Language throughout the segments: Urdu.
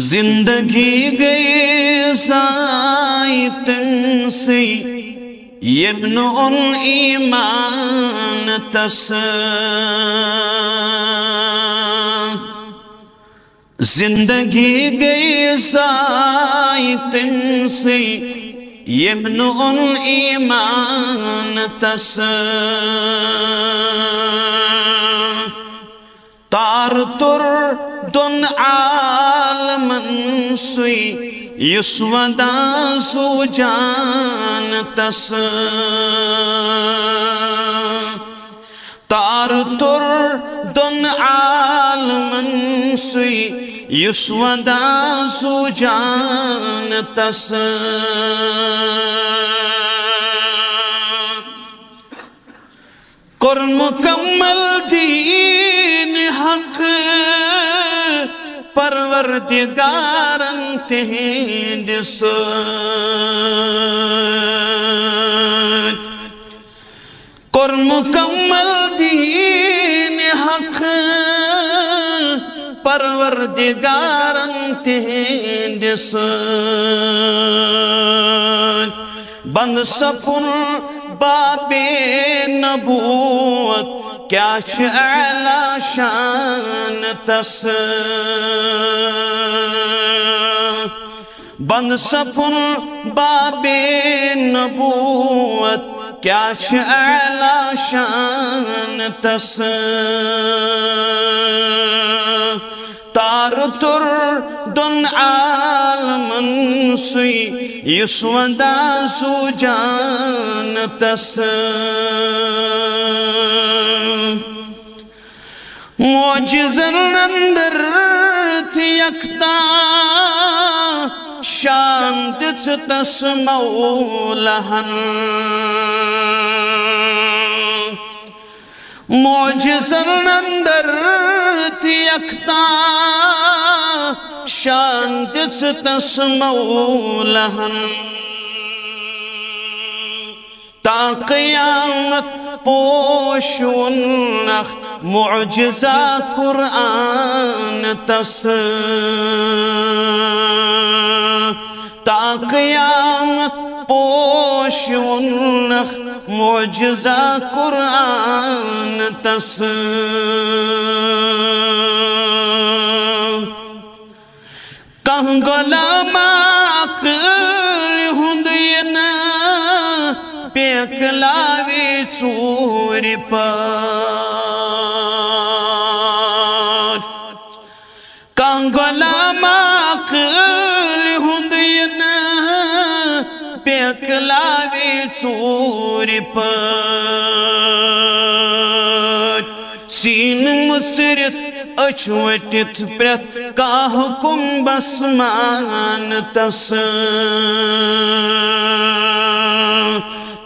زندگی گئی ضائع تن سے یم ان ایمان تس زندگی گئی ضائع تن سے یم ان ایمان تس تار تر دن عالمن سوی یس ودا سو جان تس تار تر دن عالمن سوی یس ودا سو جان تس کر مکمل دین حق پروردگارن تہند سۭتۍ کر مکمل دین حق پروردگارن تہند سۭتۍ بند سپن باب نبوت کیا چھ اعلی شان تس بند سپن باب نبوت کیا چھ اعلی شان تس تار تر دن عالمن سوی یس ودا سو جان تس معجزن اندر تھی یکتا شان دچ تس مولہن معجزن اندر تھی یکتا شان دچ تس مولہن تا قیامت پوشون اخت معجزہ قرآن تس تا قیامت پوشون اخت معجزہ قرآن تس کہاں غلام عقل ہند ین پیکلاوی چور پر کہاں غلام عقل ہند ین پیکلاوی چور پر سین مسرت اچوٹت پرت کا حکم بسمان تس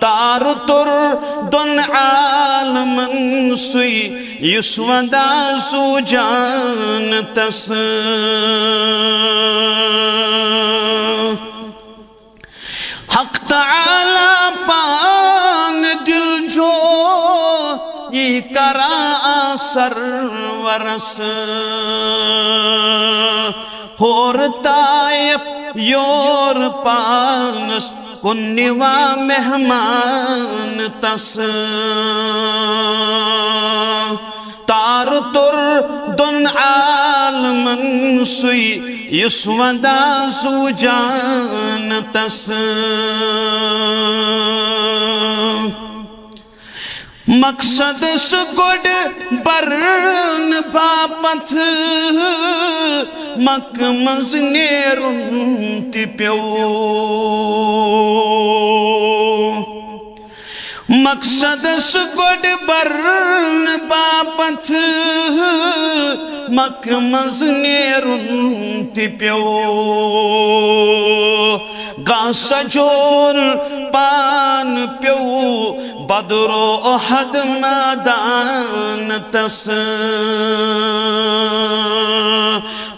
تار تر دن عالمن سوی یس ودا سو جان تس حق تعالی پان دل جو یہ کرا اثر ورس ہور طائف یور پانس کنیوا مہمان تس تار تر دن عالمن سوی یس ودا سو جان تس مقصد سگڑ برن باپت مک مز نیرن تی پیو مقصد سگڑ برن باپت مک مز نیرن تی پیو گاسا جول پان پیو بدر و احد میدان تس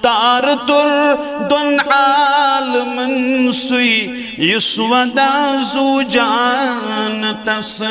تار تر دن عالمن سوی یس ودا سو جان تس